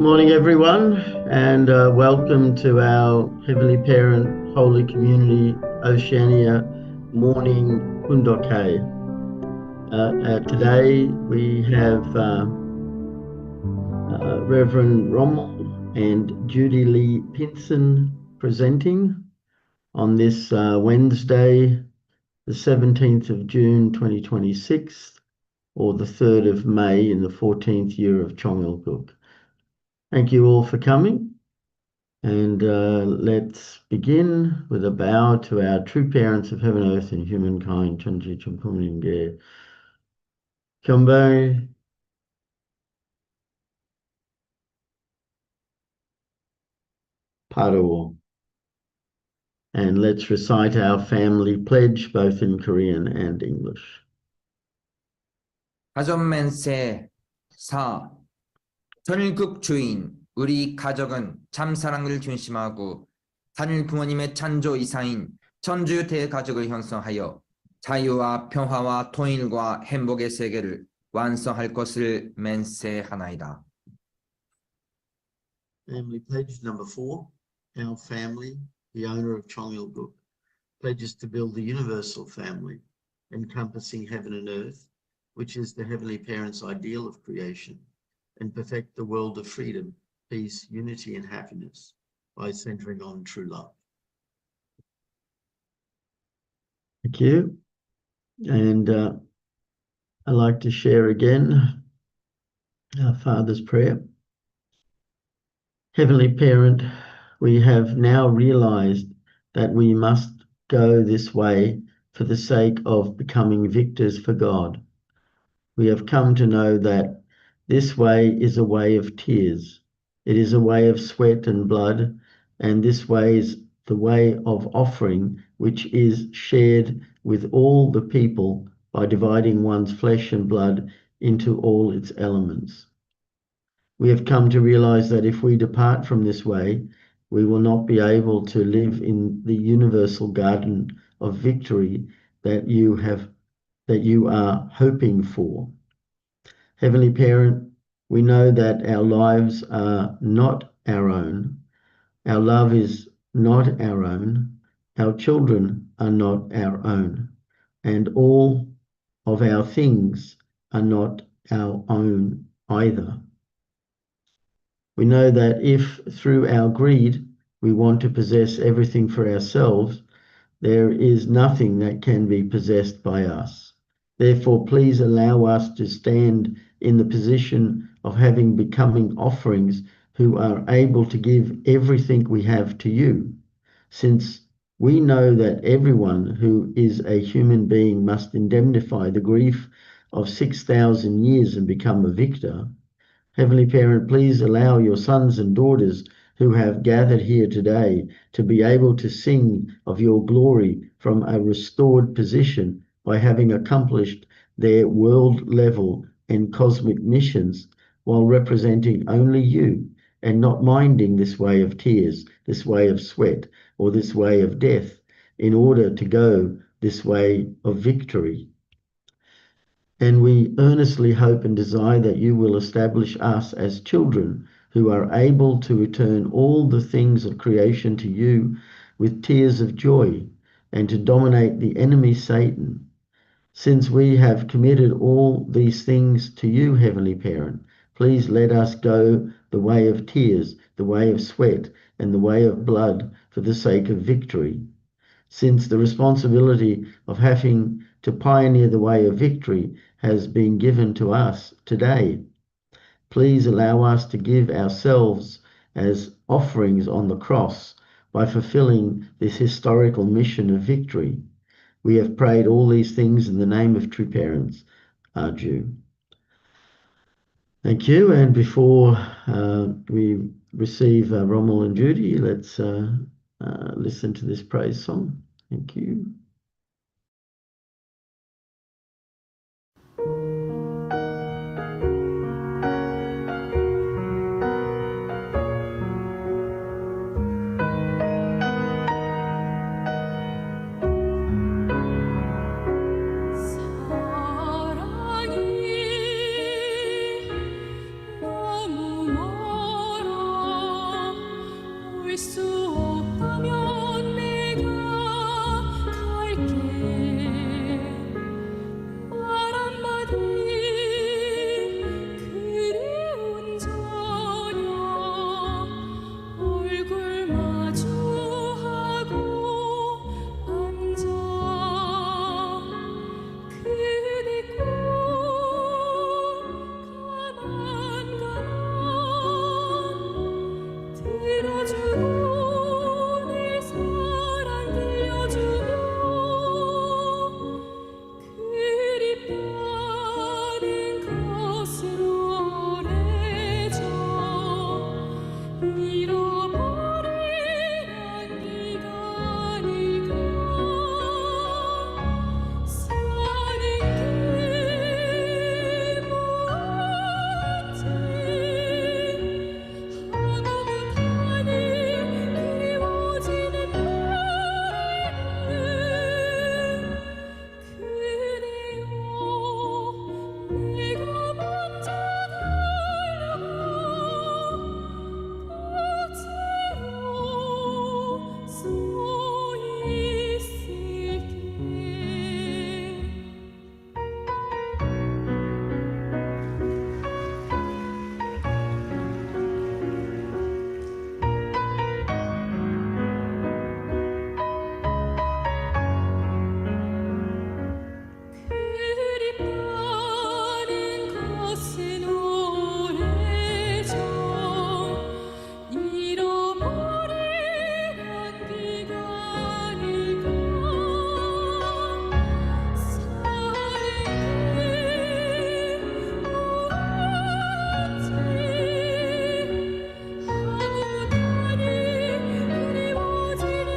Morning, everyone, and welcome to our Heavenly Parent Holy Community Oceania morning Kundoke. Today we have Reverend Rommel and Judy Lee Pinson presenting on this Wednesday, the 17th of June 2026, or the 3rd of May in the 14th year of Chongelguk. Thank you all for coming, and let's begin with a bow to our true parents of heaven, earth, and humankind. Chanji Champuminge. Kyombe. Paro. And let's recite our family pledge both in Korean and English. 가전맨세 4. 전일국 주인 우리 가족은 참 사랑을 중심하고 하늘 부모님의 찬조 이사인 천주 대가족을 형성하여 자유와 평화와 통일과 행복의 세계를 완성할 것을 맹세하나이다. Family pledge number 4. Our family, the owner of Chongelguk, pledges to build the universal family, encompassing heaven and earth, which is the Heavenly Parent's ideal of creation, and perfect the world of freedom, peace, unity, and happiness by centering on true love. Thank you. And I'd like to share again our Father's prayer. Heavenly Parent, we have now realized that we must go this way for the sake of becoming victors for God. We have come to know that this way is a way of tears. It is a way of sweat and blood, and this way is the way of offering, which is shared with all the people by dividing one's flesh and blood into all its elements. We have come to realize that if we depart from this way, we will not be able to live in the universal garden of victory that you are hoping for. Heavenly Parent, we know that our lives are not our own. Our love is not our own. Our children are not our own. And all of our things are not our own either. We know that if through our greed we want to possess everything for ourselves, there is nothing that can be possessed by us. Therefore, please allow us to stand in the position of becoming offerings who are able to give everything we have to you, since we know that everyone who is a human being must indemnify the grief of 6,000 years and become a victor. Heavenly Parent, please allow your sons and daughters who have gathered here today to be able to sing of your glory from a restored position by having accomplished their world-level and cosmic missions while representing only you and not minding this way of tears, this way of sweat, or this way of death, in order to go this way of victory. And we earnestly hope and desire that you will establish us as children who are able to return all the things of creation to you with tears of joy and to dominate the enemy Satan. Since we have committed all these things to you, Heavenly Parent, please let us go the way of tears, the way of sweat, and the way of blood for the sake of victory. Since the responsibility of having to pioneer the way of victory has been given to us today, please allow us to give ourselves as offerings on the cross by fulfilling this historical mission of victory. We have prayed all these things in the name of true parents, Arju. Thank you. And before we receive Rommel and Judy, let's listen to this praise song. Thank you. 사랑이 너무 수 없다면 내가 갈게. 말 한마디 그리운 저녁 얼굴 마주하고 앉아 그대 꼭 가만 들어주고 내 사랑 들려주며 그립다는 것으로 오래져 잃어버린 기간이 가 사는 게 뭔지 한오분하니 그리워지는 나에게 그대여 내가 먼저 달려가 꽃으로 서 있을게. 그립다는 것은 오래전 잃어버린 기간이 가 사는 게 뭔지 한오분하니 그리워지는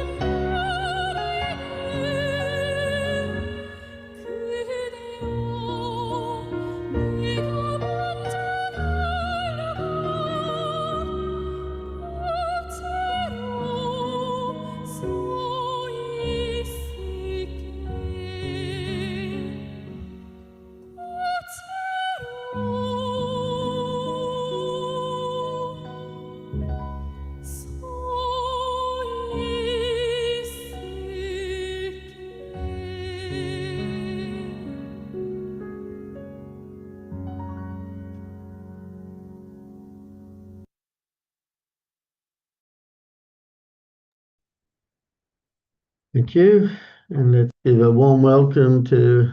Thank you. And let's give a warm welcome to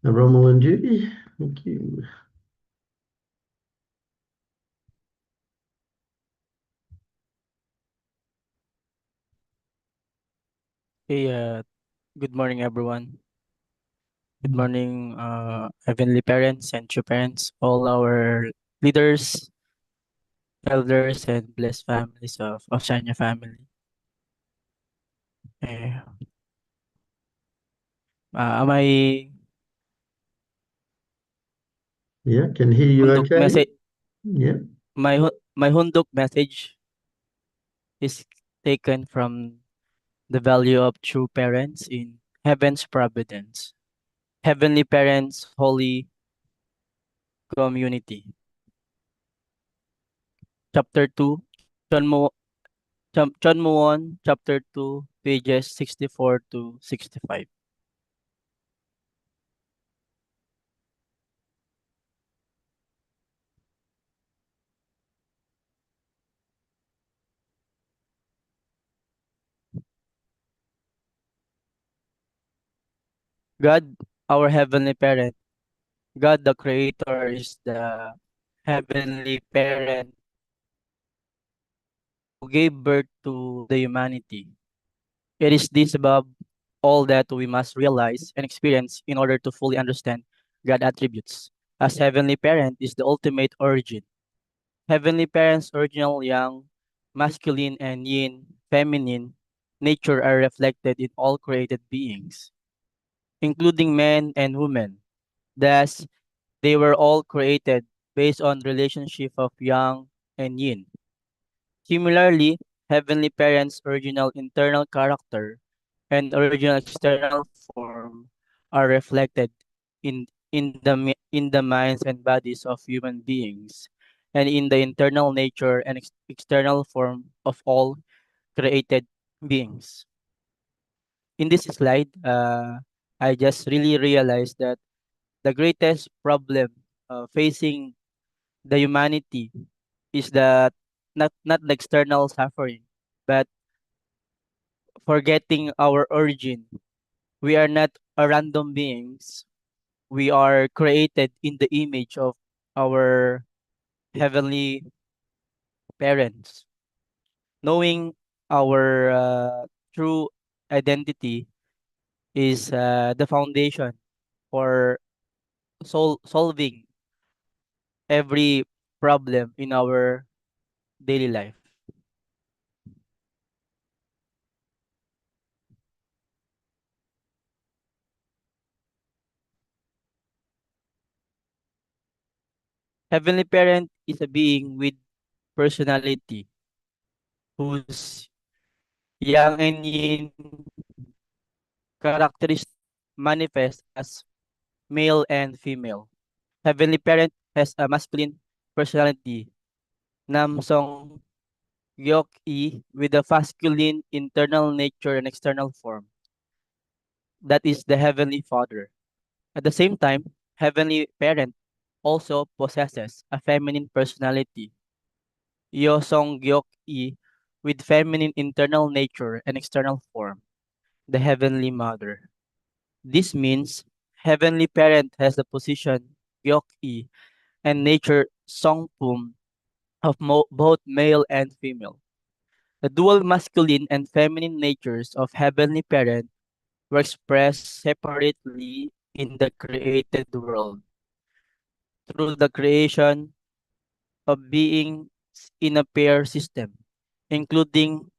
Rommel and Judy. Thank you. Hey, good morning, everyone. Good morning, heavenly parents and true parents, all our leaders, elders, and blessed families of Oceania family. Eh, my Yeah, can hear you hundok okay? message, Yeah. my hundok message is taken from the value of true parents in heaven's providence. Heavenly parents, holy community. Chapter 2, John Mo, John Muon, chapter 2, pages 64 to 65. God, our heavenly parent, God the creator is the heavenly parent who gave birth to the humanity. It is this above all that we must realize and experience in order to fully understand God's attributes. As heavenly parent is the ultimate origin. Heavenly parents' original yang, masculine and yin, feminine nature are reflected in all created beings, including men and women. Thus, they were all created based on relationship of yang and yin. Similarly, heavenly parents' original internal character and original external form are reflected in the minds and bodies of human beings and in the internal nature and external form of all created beings. In this slide, I just really realized that the greatest problem facing the humanity is that not the external suffering, but forgetting our origin. We are not a random beings. We are created in the image of our heavenly parents. Knowing our true identity is the foundation for solving every problem in our daily life. Heavenly Parent is a being with personality whose yang and yin characteristics manifest as male and female. Heavenly Parent has a masculine personality, Nam Song Gyok E, with a masculine internal nature and external form. That is the Heavenly Father. At the same time, Heavenly Parent also possesses a feminine personality, Yo Song Gyok E, with feminine internal nature and external form, the Heavenly Mother. This means Heavenly Parent has the position Gyok E and nature Song Pum of both male and female. The dual masculine and feminine natures of Heavenly Parent were expressed separately in the created world through the creation of beings in a pair system, including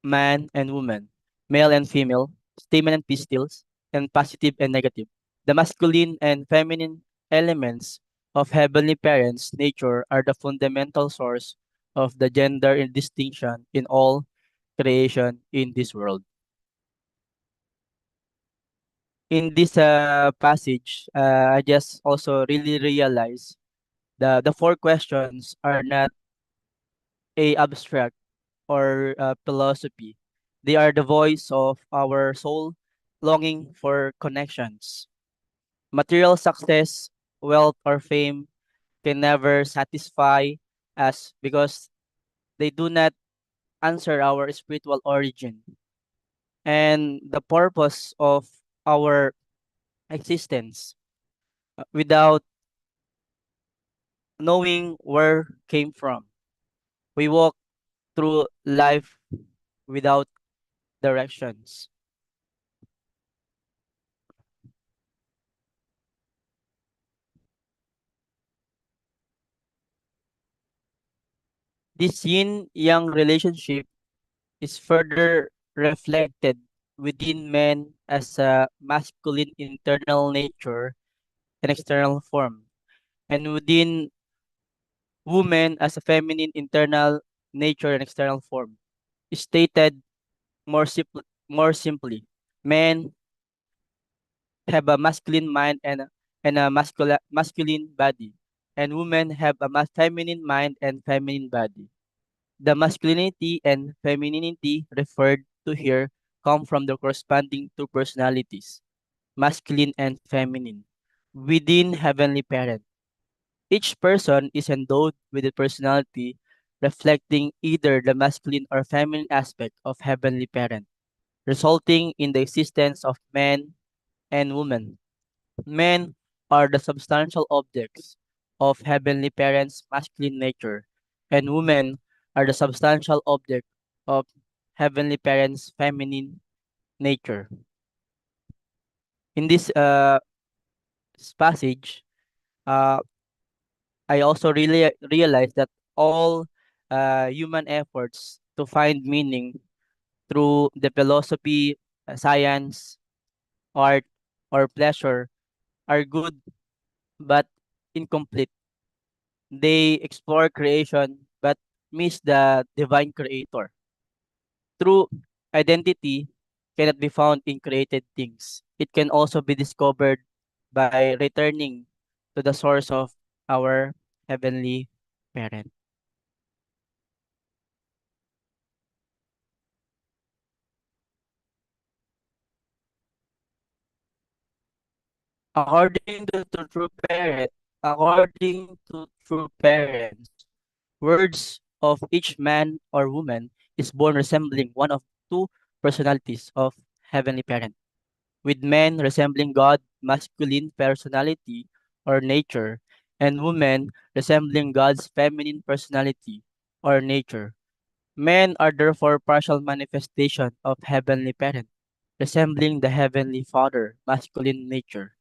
man and woman, male and female, stamen and pistils, and positive and negative. The masculine and feminine elements of Heavenly Parent's nature are the fundamental source of the gender distinction in all creation in this world. In this passage, I just also really realized the four questions are not a abstract or philosophy. They are the voice of our soul longing for connections. Material success, wealth, or fame can never satisfy us because they do not answer our spiritual origin and the purpose of our existence. Without knowing where came from, we walk through life without directions. This yin yang relationship is further reflected within men as a masculine internal nature and external form, and within women as a feminine internal nature and external form. Stated more simply, men have a masculine mind and a masculine body, and women have a feminine mind and feminine body. The masculinity and femininity referred to here come from the corresponding two personalities, masculine and feminine, within Heavenly Parent. Each person is endowed with a personality reflecting either the masculine or feminine aspect of Heavenly Parent, resulting in the existence of men and women. Men are the substantial objects of Heavenly Parent's masculine nature, and women are the substantial object of Heavenly Parent's feminine nature. In this passage, uh, I also really realized that all human efforts to find meaning through the philosophy, science, art, or pleasure are good but incomplete. They explore creation but miss the divine creator. True identity cannot be found in created things. It can also be discovered by returning to the source of our heavenly parent. According to true parents, words of each man or woman is born resembling one of two personalities of Heavenly Parent, with men resembling God, masculine personality or nature, and women resembling God's feminine personality or nature. Men are therefore partial manifestation of Heavenly Parent, resembling the Heavenly Father, masculine nature,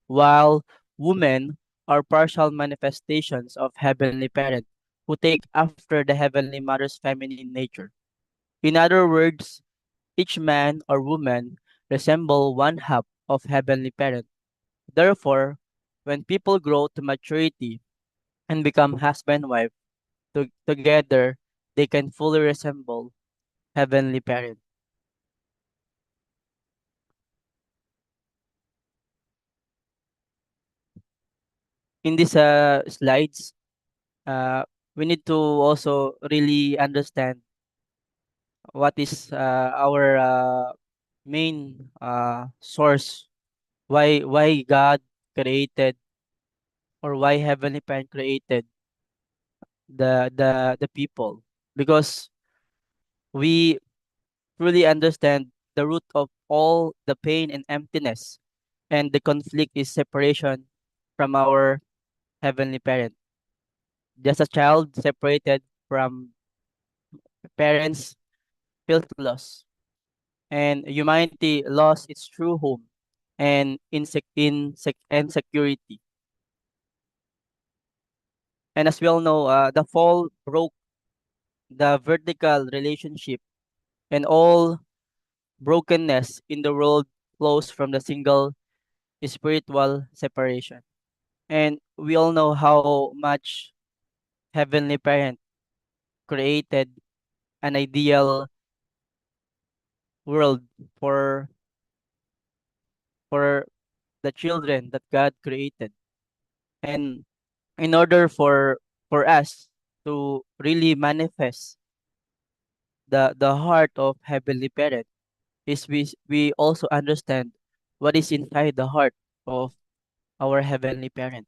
while women are partial manifestations of Heavenly Parent, who take after the Heavenly Mother's feminine nature. In other words, each man or woman resemble one half of Heavenly Parent. Therefore, when people grow to maturity and become husband and wife together, they can fully resemble Heavenly Parent. In these slides, uh, we need to also really understand what is our main source, why God created, or why Heavenly Parent created the people, because we truly understand the root of all the pain and emptiness, and the conflict is separation from our Heavenly Parent. Just a child separated from parents feels loss, and humanity lost its true home and insecurity. And as we all know, the fall broke the vertical relationship, and all brokenness in the world flows from the single spiritual separation. And we all know how much Heavenly Parent created an ideal world for for the children that God created. And in order for us to really manifest the heart of Heavenly Parent, is we also understand what is inside the heart of our Heavenly Parent.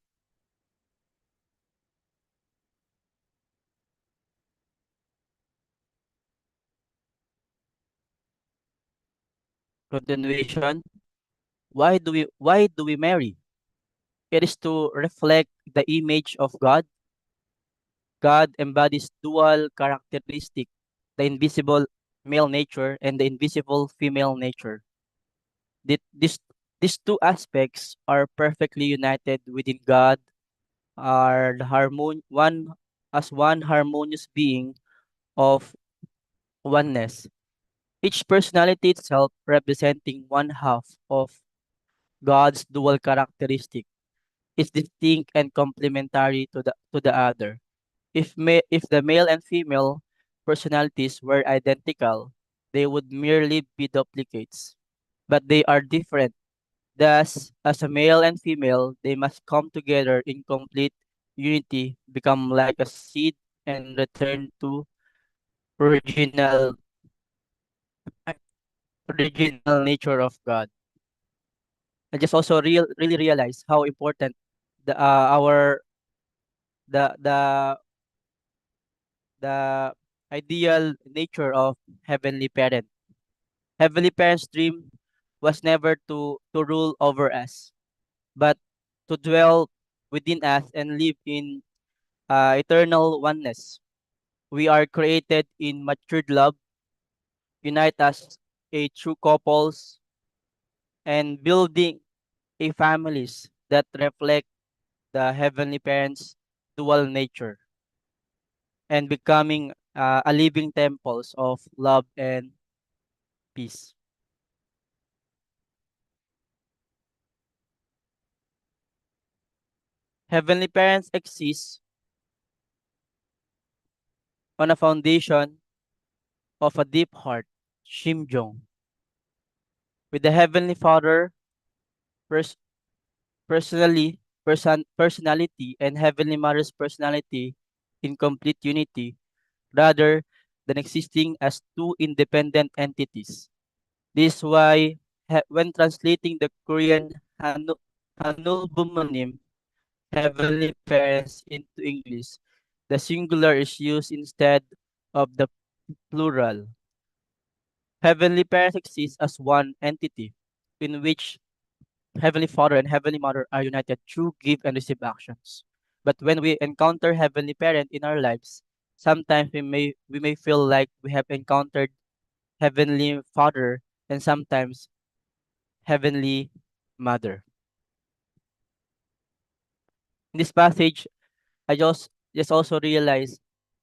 Continuation. Why do we marry? It is to reflect the image of God. God embodies dual characteristic, the invisible male nature and the invisible female nature. Th- This, these two aspects are perfectly united within God, are the one as one harmonious being of oneness. Each personality itself representing one half of God's dual characteristic is distinct and complementary to the other. If the male and female personalities were identical, they would merely be duplicates. But they are different. Thus, as a male and female, they must come together in complete unity, become like a seed, and return to original uh, original nature of God. I just also really realize how important the our the the ideal nature of Heavenly Parent. Heavenly Parent's dream was never to rule over us, but to dwell within us and live in eternal oneness. We are created in matured love, unite as a true couples, and building a families that reflect the Heavenly Parent's dual nature, and becoming a living temples of love and peace. Heavenly Parents exist on a foundation of a deep heart, Shimjong, with the Heavenly Father pers- personality and Heavenly Mother's personality in complete unity, rather than existing as two independent entities. This is why when translating the Korean Anul bumonim, heavenly parents into English. The singular is used instead of the plural. Heavenly parents exist as one entity in which Heavenly Father and Heavenly Mother are united through give and receive actions. But when we encounter Heavenly Parent in our lives, sometimes we may feel like we have encountered Heavenly Father and sometimes Heavenly Mother. In this passage, I just also realized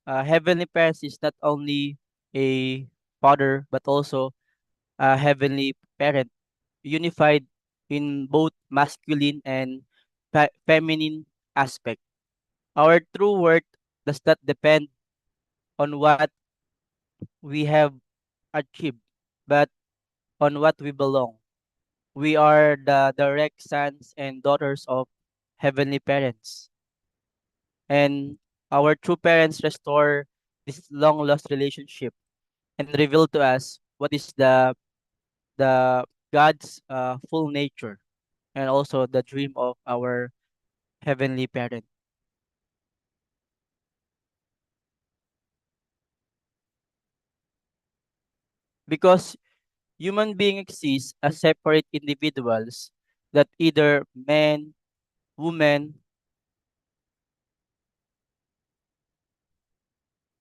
Heavenly Parents is not only a father but also a Heavenly Parent, unified in both masculine and feminine aspect. Our true worth does not depend on what we have achieved, but on what we belong. We are the direct sons and daughters of heavenly parents, and our true parents restore this long lost relationship and reveal to us what is the God's full nature and also the dream of our heavenly parent. Because human beings exist as separate individuals that either man, woman,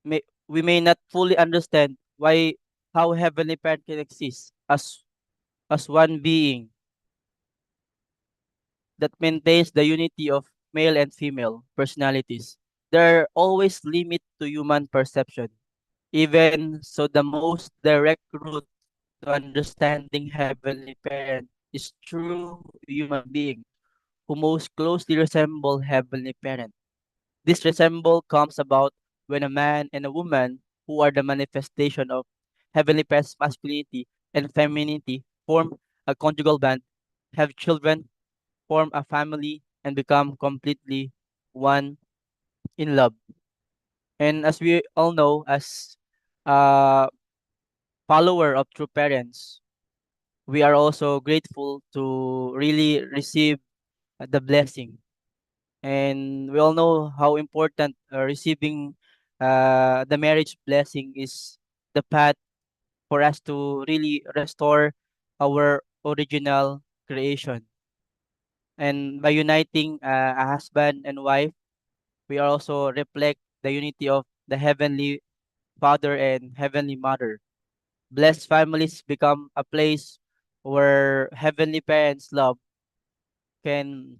we may not fully understand why how heavenly parent can exist as one being that maintains the unity of male and female personalities. There are always limit to human perception. Even so, the most direct route to understanding heavenly parent is through human being who most closely resemble heavenly parent. This resemble comes about when a man and a woman who are the manifestation of heavenly parent's masculinity and femininity form a conjugal band, have children, form a family, and become completely one in love. And as we all know, as a follower of true parents, we are also grateful to really receive the blessing. And we all know how important receiving the marriage blessing is the path for us to really restore our original creation. And by uniting a husband and wife, we also reflect the unity of the heavenly Father and heavenly Mother. Blessed families become a place where heavenly parents' love can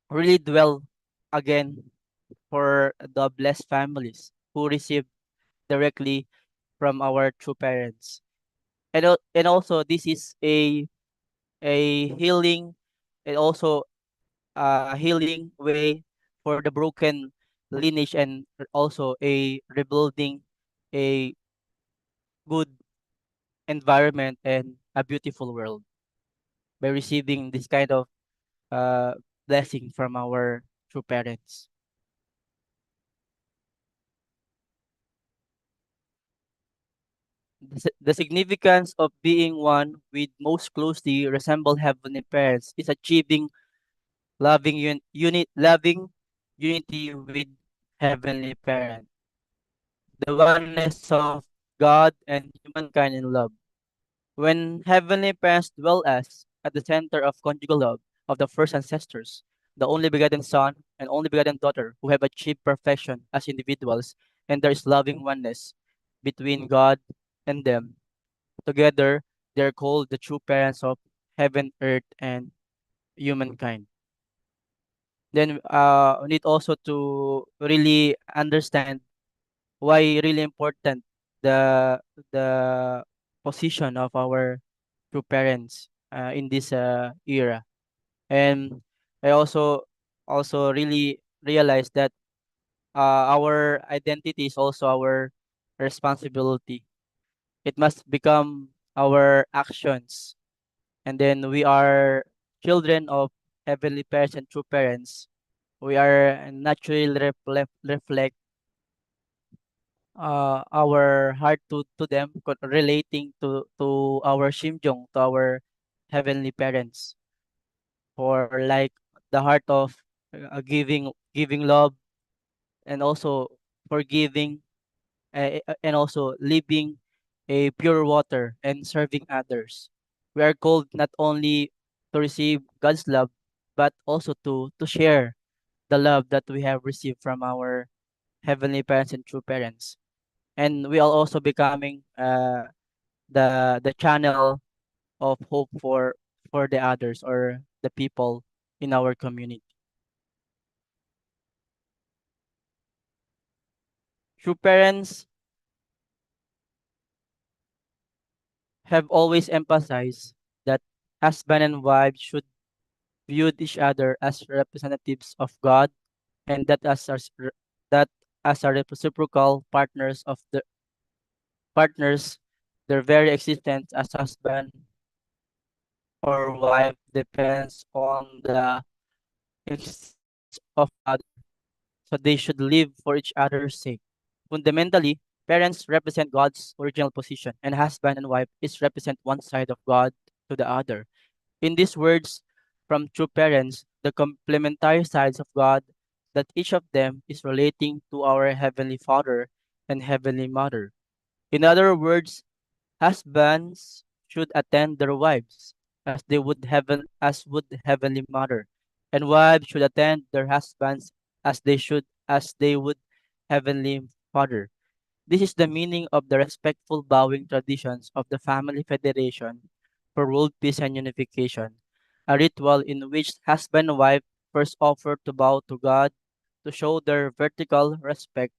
really dwell again for the blessed families who receive directly from our true parents. And also this is a healing and also a healing way for the broken lineage and also a rebuilding a good environment and a beautiful world by receiving this kind of uh, blessing from our true parents. The significance of being one with most closely resemble heavenly parents is achieving loving unity with heavenly parent. The oneness of God and humankind in love. When heavenly parents dwell as at the center of conjugal love of the first ancestors, the only begotten son and only begotten daughter who have achieved perfection as individuals, and there is loving oneness between God and them. Together, they are called the true parents of heaven, earth, and humankind. Then we need also to really understand why really important the the position of our true parents in this era. And I also really realized that our identity is also our responsibility. It must become our actions. And then we are children of heavenly parents and true parents. We are naturally reflect our heart to them, relating to our shimjong, to our heavenly parents, for like the heart of giving love, and also forgiving, and also living a pure water and serving others. We are called not only to receive God's love, but also to share the love that we have received from our heavenly parents and true parents. And we are also becoming the channel of hope for the others or the people in our community. True parents have always emphasized that husband and wife should view each other as representatives of God, and that as a reciprocal partners, their very existence as husband or wife depends on the existence of the other. So they should live for each other's sake. Fundamentally, parents represent God's original position, and husband and wife is represent one side of God to the other. In these words from true parents, the complementary sides of God, that each of them is relating to our Heavenly Father and Heavenly Mother. In other words, husbands should attend their wives as would Heavenly Mother, and wives should attend their husbands as they would Heavenly Father. This is the meaning of the respectful bowing traditions of the Family Federation for World Peace and Unification, a ritual in which husband and wife first offer to bow to God to show their vertical respect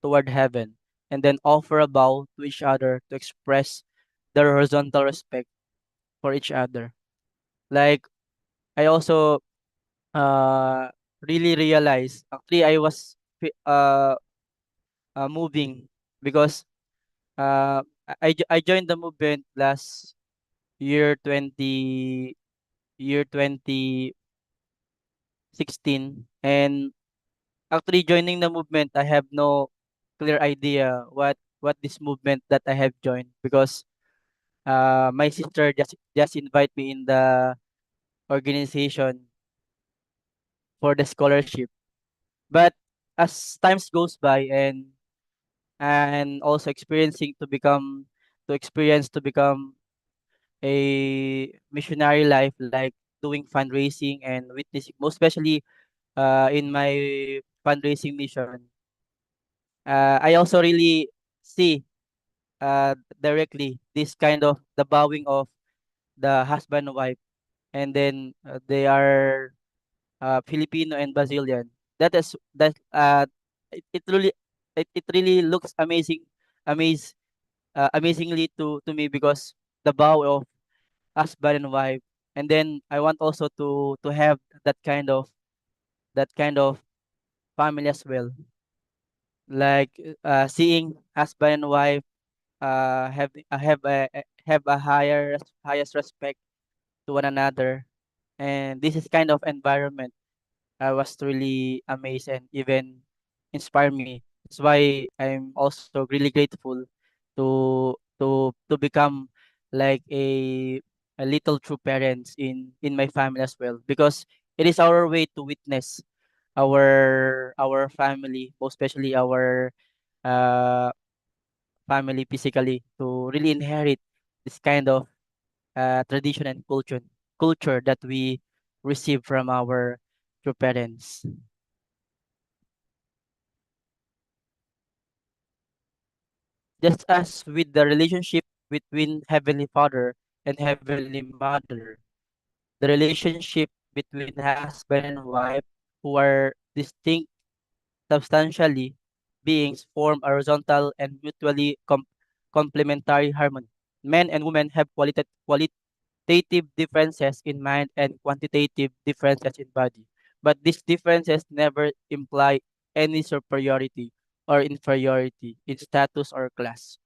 toward heaven, and then offer a bow to each other to express their horizontal respect for each other. Like, I also really realized, actually I was moving because I joined the movement last year 2016, and actually joining the movement I have no clear idea what this movement that I have joined, because my sister just invite me in the organization for the scholarship. But as times goes by, and also experiencing to experience to become a missionary life, like doing fundraising and witnessing, most especially in my fundraising mission, I also really see directly this kind of the bowing of the husband and wife, and then they are Filipino and Brazilian. It really it really looks amaze amazingly to me, because the bow of husband and wife, and then I want also to have that kind of that kind of family as well, like seeing husband and wife have a highest respect to one another, and this is kind of environment I was really amazed and even inspired me. That's why I'm also really grateful to become like a little true parents in my family as well, because it is our way to witness our family, most especially our uh family physically, to really inherit this kind of tradition and culture that we receive from our true parents. Just as with the relationship between Heavenly Father and Heavenly Mother, the relationship between husband and wife, who are distinct substantially beings, form a horizontal and mutually complementary harmony. Men and women have qualitative differences in mind and quantitative differences in body, but these differences never imply any superiority or inferiority in status or class.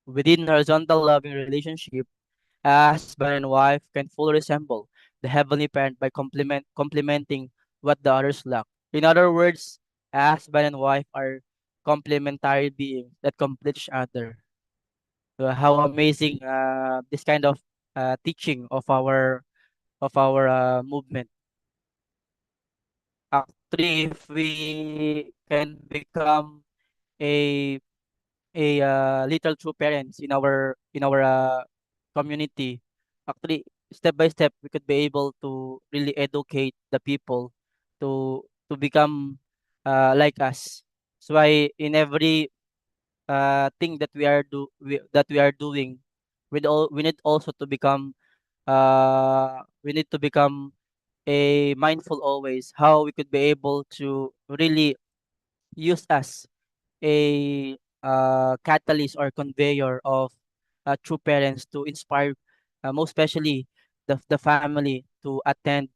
Within horizontal loving relationship, a husband and wife can fully resemble the heavenly parent by complementing what the others lack. In other words, a husband and wife are complementary beings that complete each other. How amazing this kind of teaching of our movement. Three, if we can become a little true parents in our community, actually step by step we could be able to really educate the people to become like us. So why in every thing that that we are doing, we need also to become we need to become a mindful always how we could be able to really use as a catalyst or conveyor of true parents to inspire, most especially the family to attend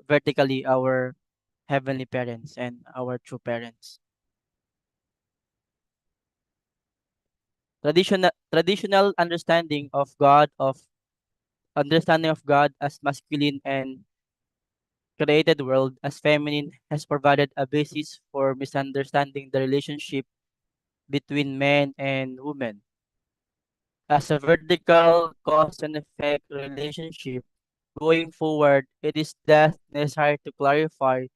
vertically our heavenly parents and our true parents. Traditional understanding of God as masculine and created world as feminine has provided a basis for misunderstanding the relationship between men and women. As a vertical cause and effect relationship, going forward, it is thus necessary to clarify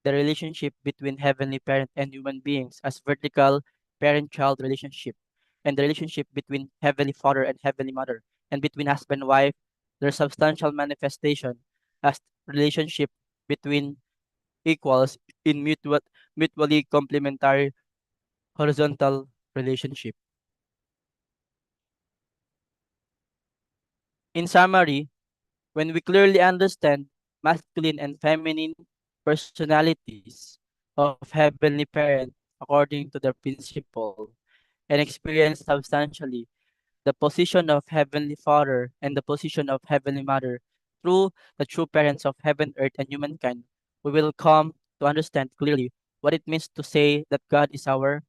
the relationship between heavenly parent and human beings as vertical parent-child relationship, and the relationship between heavenly father and heavenly mother, and between husband and wife, their substantial manifestation as relationship between equals in mutually complementary horizontal relationship. In summary, when we clearly understand masculine and feminine personalities of heavenly parent according to their principle and experience substantially the position of heavenly father and the position of heavenly mother through the true parents of heaven, earth, and humankind, we will come to understand clearly what it means to say that God is our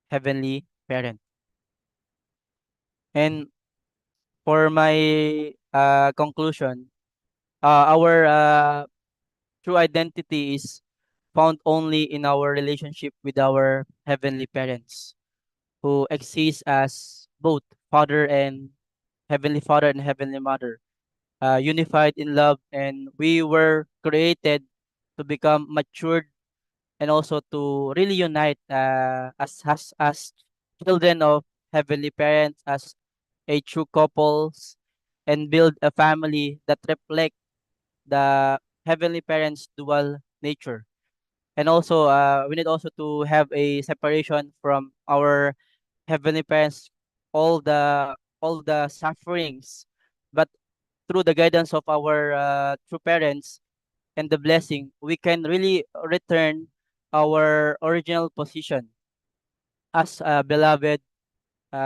heavenly parent. And for my conclusion, our true identity is found only in our relationship with our heavenly parents, who exist as both Father and Heavenly Mother, unified in love, and we were created to become matured and also to really unite as children of Heavenly Parents, as a true couples, and build a family that reflect the Heavenly Parents' dual nature. And also, we need also to have a separation from our Heavenly Parents, all the sufferings, but through the guidance of our true parents and the blessing, we can really return our original position as beloved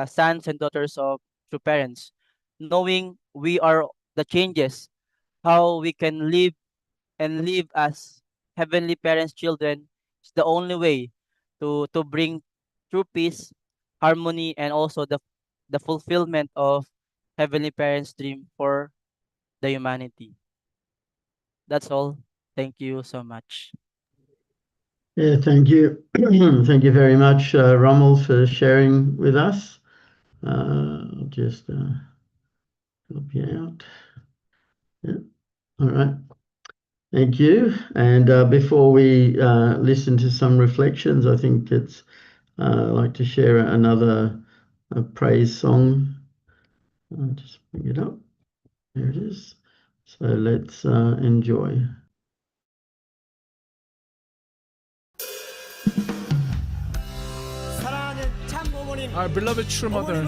sons and daughters of true parents, knowing we are the changes, how we can live as heavenly parents' children is the only way to bring true peace, harmony, and also the fulfillment of heavenly parents' dream for the humanity. That's all. Thank you so much. Yeah, thank you. Thank you very much, Rommel, for sharing with us. I'll just help you out. Yeah, all right. Thank you. And before we listen to some reflections, I think it's I'd like to share another praise song. I'll just bring it up. There it is. So let's enjoy. Our beloved true mother,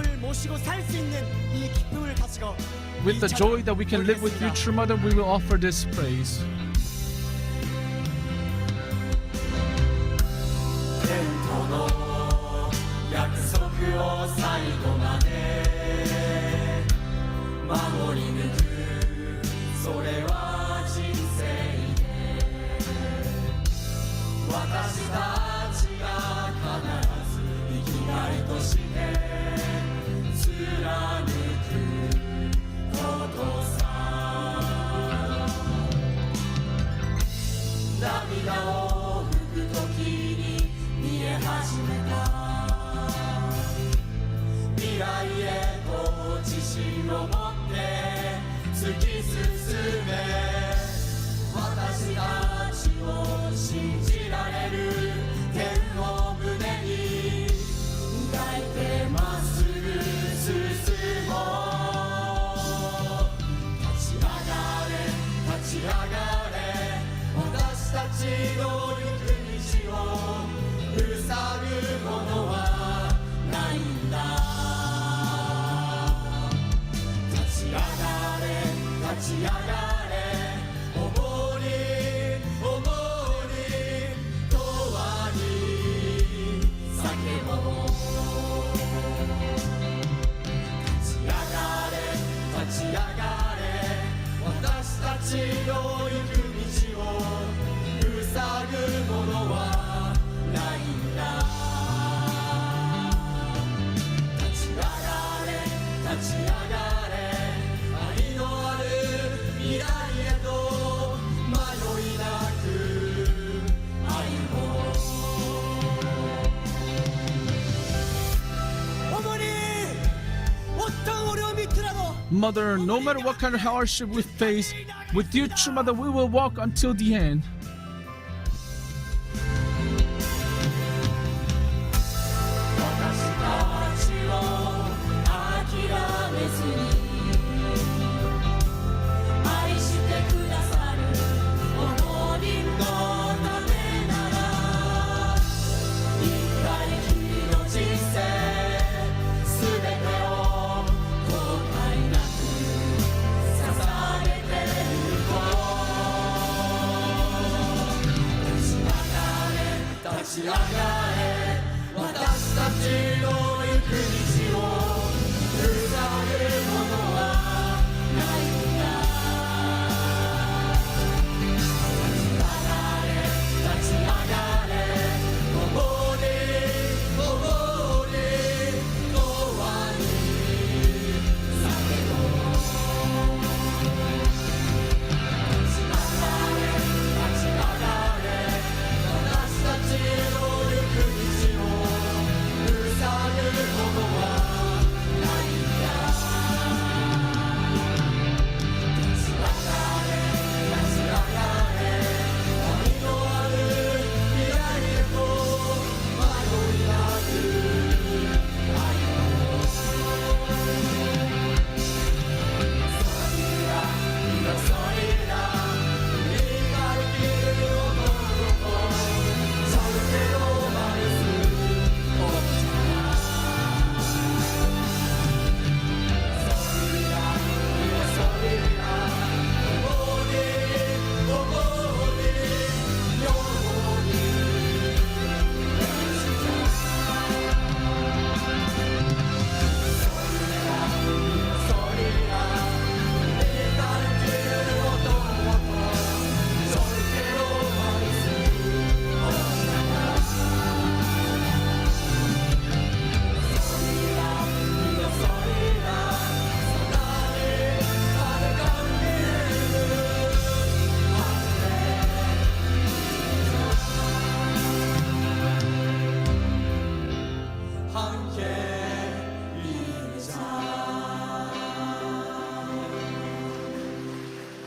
with the joy that we can live with you, true mother, we will offer this praise. を信じられる天を胸に抱いてまっすぐ進もう。立ち上がれ立ち上がれ、私たちの行く道を塞ぐものはないんだ。立ち上がれ立ち上がれ、重り重り永遠に叫ぼう。立ち上がれ立ち上がれ、私たちの行く道を塞ぐものはないんだ。立ち上がれ立ち上がれ、愛のある未来へと迷いなく歩もう。어머니, 어떤 어려움이 있더라도 Mother, no matter what kind of hardship we face, with you, true mother, we will walk until the end.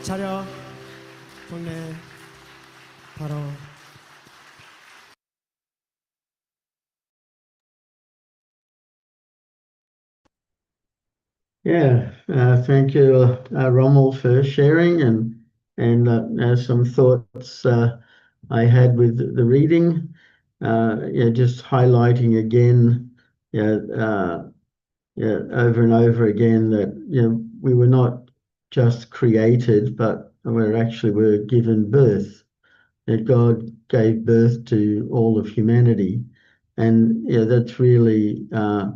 차려 동네 바로 Yeah, thank you, Rommel, for sharing and some thoughts I had with the reading. Yeah, just highlighting again, over and over again that we were not just created, but we're given birth. That God gave birth to all of humanity, and that's really a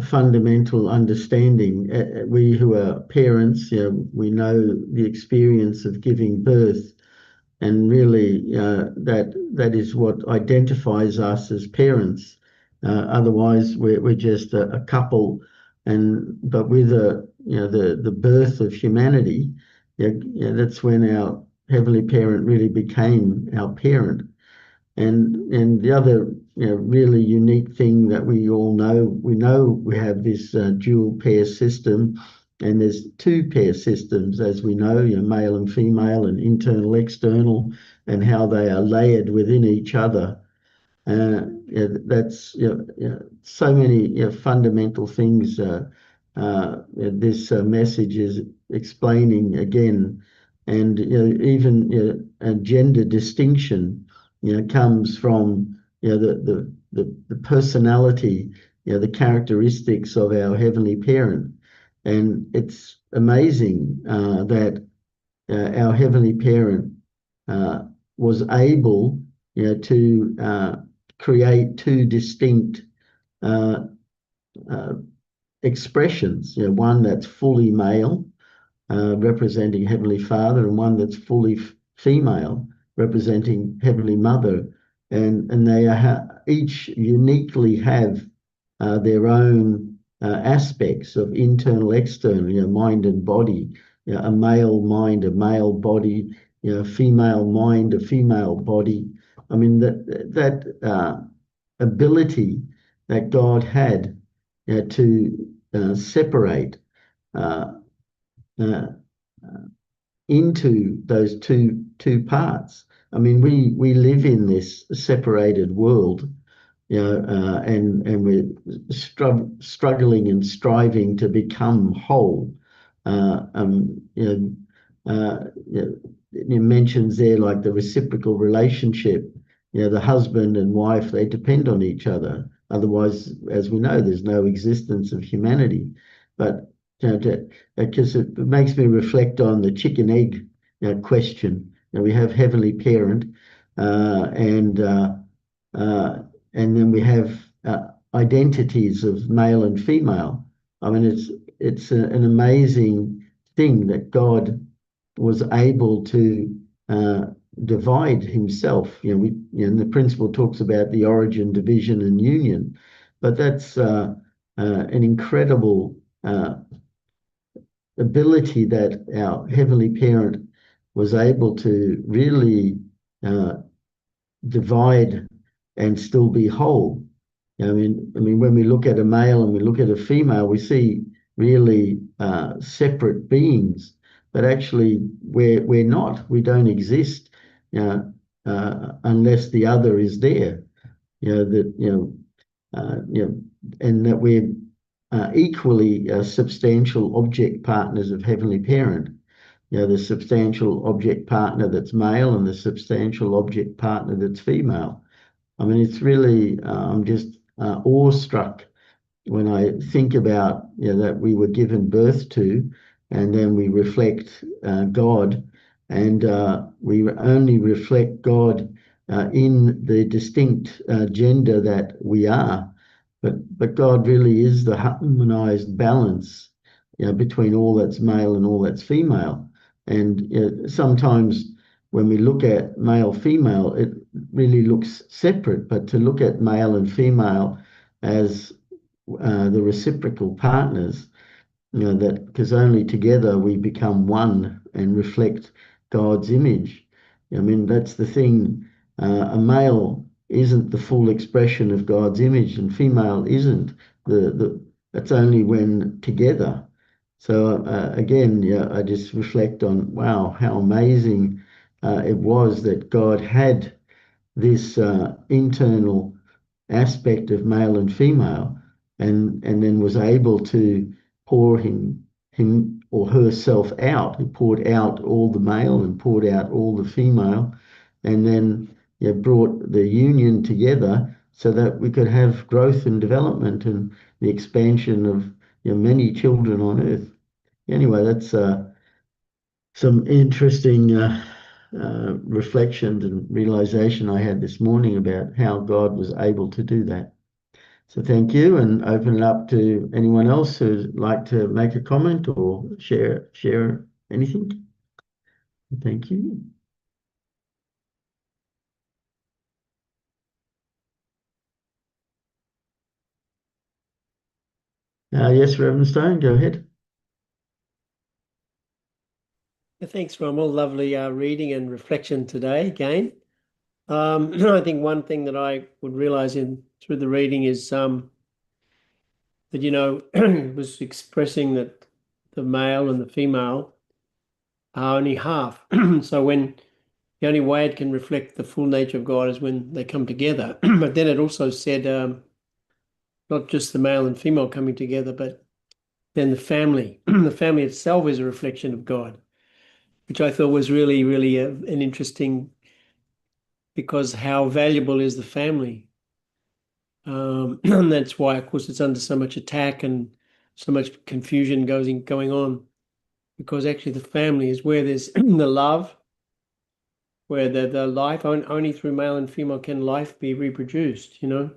fundamental understanding. We who are parents, we know the experience of giving birth, and really that is what identifies us as parents. Otherwise, we're just a couple, but with the birth of humanity, that's when our heavenly parent really became our parent. And the other really unique thing that we all know, we have this dual pair system And there's two pair systems, as we know, male and female, and internal, external, and how they are layered within each other. That's so many fundamental things. This message is explaining again, and even a gender distinction comes from the personality, the characteristics of our heavenly parent. And it's amazing that our heavenly parent was able to create two distinct expressions, one that's fully male, representing Heavenly Father, and one that's fully female, representing Heavenly Mother. And they each uniquely have their own aspects of internal, external, mind and body, a male mind, a male body, female mind, a female body. I mean, that ability that God had to separate into those two parts. I mean, we live in this separated world, and we're struggling and striving to become whole. It mentions there like the reciprocal relationship. The husband and wife, they depend on each other. Otherwise, as we know, there's no existence of humanity. But because it makes me reflect on the chicken egg question. We have heavenly parent, and then we have identities of male and female. I mean, it's an amazing thing that God was able to divide himself. And the principle talks about the origin, division, and union, but that's an incredible ability that our heavenly parent was able to really divide and still be whole. I mean, when we look at a male and we look at a female, we see really separate beings, but actually we're not. We don't exist unless the other is there. And that we're equally substantial object partners of heavenly parent. The substantial object partner that's male and the substantial object partner that's female. I mean, it's really, I'm just awestruck when I think about that we were given birth to, and then we reflect God, and we only reflect God in the distinct gender that we are. But God really is the harmonized balance between all that's male and all that's female. And sometimes when we look at male female, it really looks separate, but to look at male and female as the reciprocal partners, that because only together we become one and reflect God's image. I mean, that's the thing. A male isn't the full expression of God's image, and female isn't. That's only when together. So again, I just reflect on, wow, how amazing it was that God had this internal aspect of male and female, and then was able to pour him or herself out. He poured out all the male and poured out all the female, and then brought the union together so that we could have growth and development and the expansion of many children on earth. Anyway, that's some interesting reflections and realization I had this morning about how God was able to do that. So thank you, and open it up to anyone else who'd like to make a comment or share anything. Thank you. Yes, Reverend Stone, go ahead. Thanks, Romel. Lovely reading and reflection today again. I think one thing that I would realize through the reading is that, it was expressing that the male and the female are only half. So when the only way it can reflect the full nature of God is when they come together. But then it also said not just the male and female coming together, but then the family. The family itself is a reflection of God, which I thought was really, really an interesting, because how valuable is the family? And that's why, of course, it's under so much attack and so much confusion going on, because actually the family is where there's the love, where the life, only through male and female can life be reproduced, you know.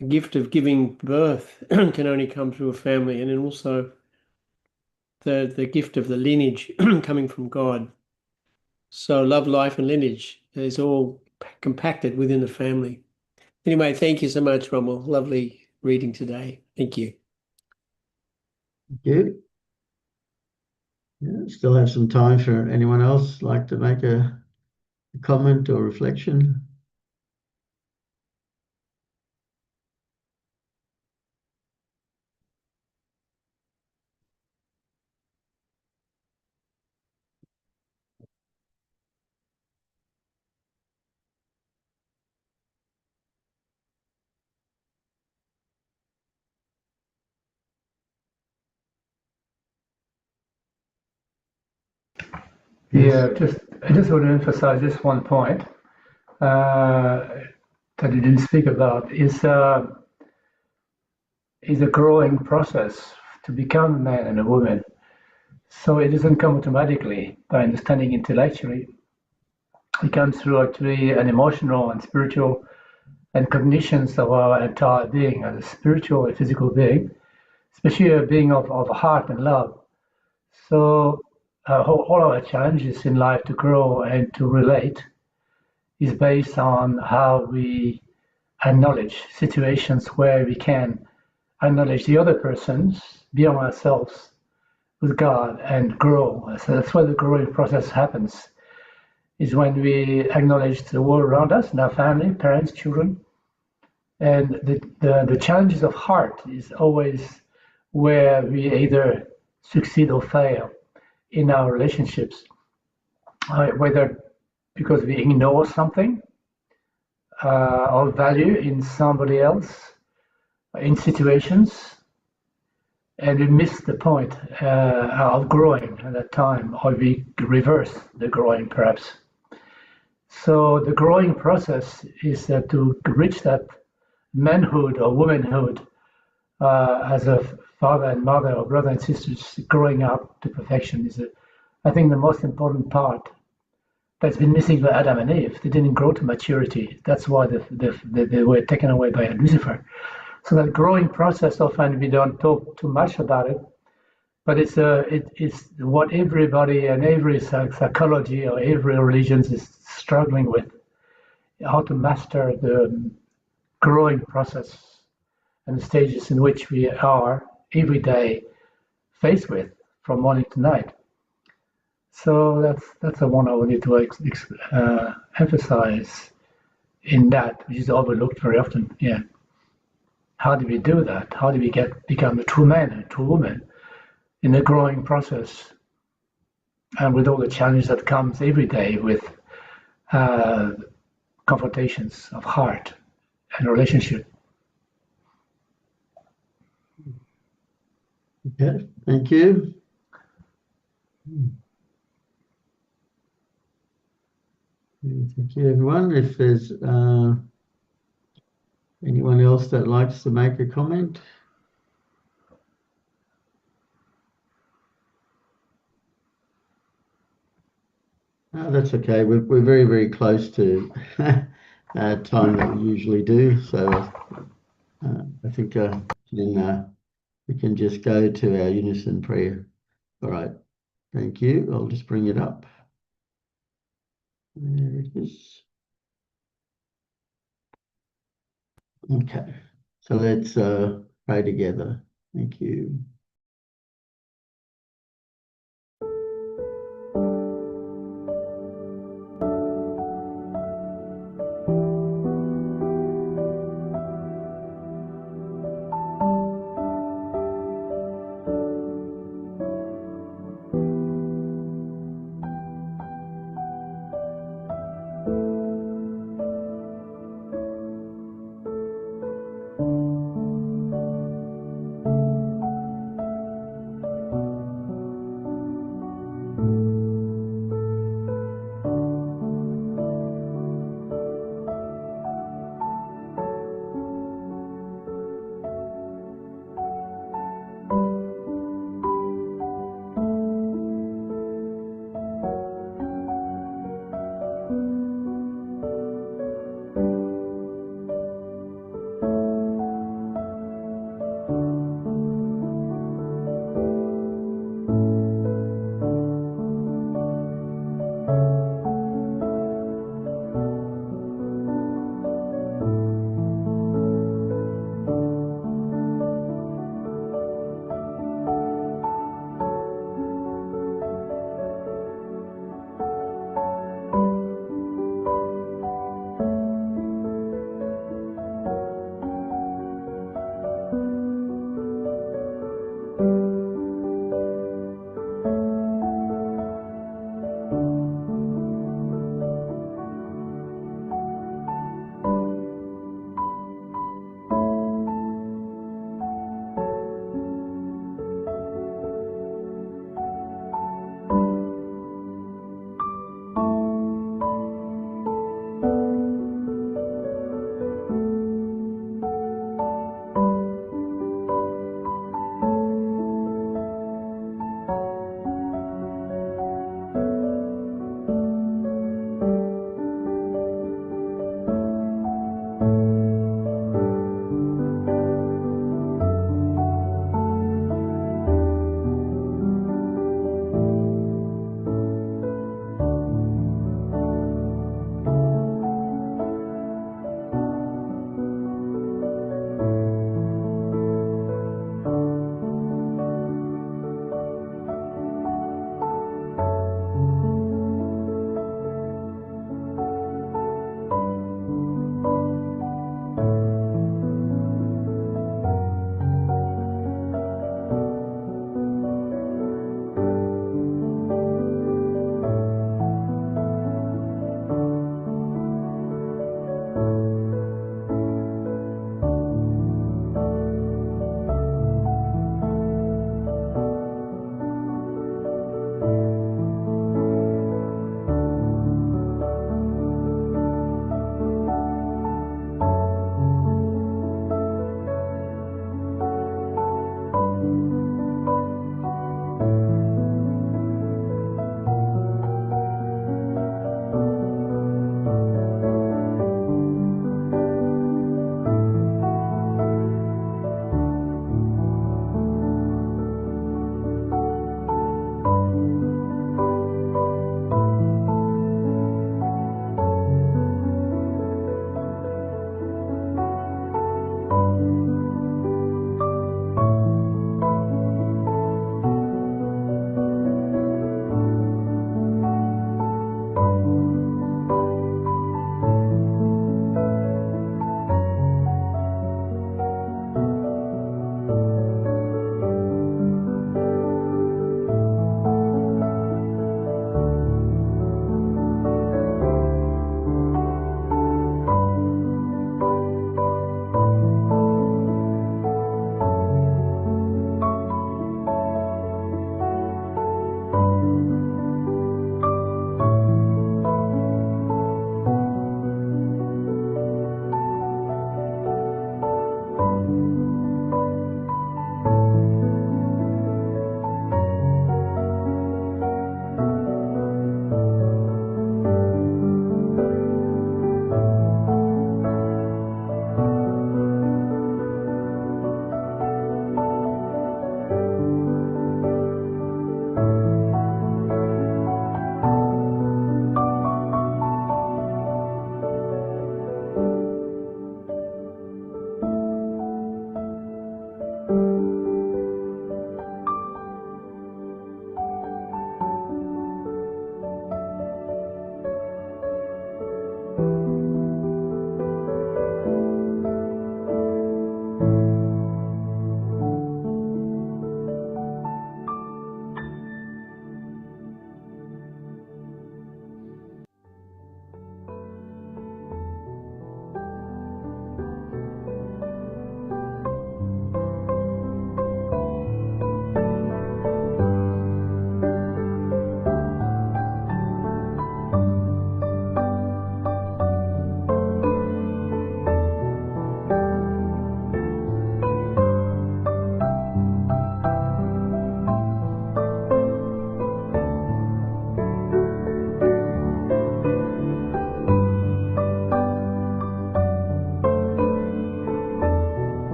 The gift of giving birth can only come through a family, and then also the gift of the lineage coming from God. So love, life, and lineage is all compacted within the family. Anyway, thank you so much, Rommel. Lovely reading today. Thank you. Thank you. Yeah, still have some time for anyone else like to make a comment or reflection. Yeah, I just want to emphasize this one point that you didn't speak about is a growing process to become a man and a woman. So it doesn't come automatically by understanding intellectually. It comes through actually an emotional and spiritual and cognitions of our entire being as a spiritual and physical being, especially a being of heart and love. So all our challenges in life to grow and to relate is based on how we acknowledge situations where we can acknowledge the other persons beyond ourselves with God and grow. So that's where the growing process happens, is when we acknowledge the world around us and our family, parents, children. And the challenges of heart is always where we either succeed or fail in our relationships, whether because we ignore something or value in somebody else, in situations, and we miss the point of growing at that time, or we reverse the growing perhaps. So the growing process is to reach that manhood or womanhood as a father and mother or brother and sisters growing up to perfection is, I think, the most important part that's been missing by Adam and Eve. They didn't grow to maturity. That's why they were taken away by Lucifer. So that growing process, often we don't talk too much about it, but it's what everybody and every psychology or every religion is struggling with, how to master the growing process and the stages in which we are every day faced with from morning to night. So that's the one I wanted to emphasize in that, which is overlooked very often. Yeah. How do we do that? How do we become a true man and a true woman in the growing process, and with all the challenges that comes every day with confrontations of heart and relationship? Okay, thank you. Thank you, everyone. If there's anyone else that likes to make a comment? No, that's okay. We're very, very close to time that we usually do. So I think then we can just go to our unison prayer. All right. Thank you. I'll just bring it up. There it is. Okay. So let's pray together. Thank you.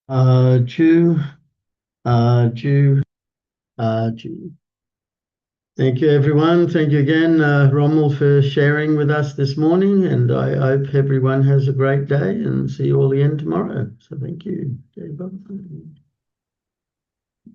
Jew, Jew, Jew. Thank you, everyone. Thank you again, Rommel, for sharing with us this morning. And I hope everyone has a great day and see you all again tomorrow. So thank you. Okay, bye.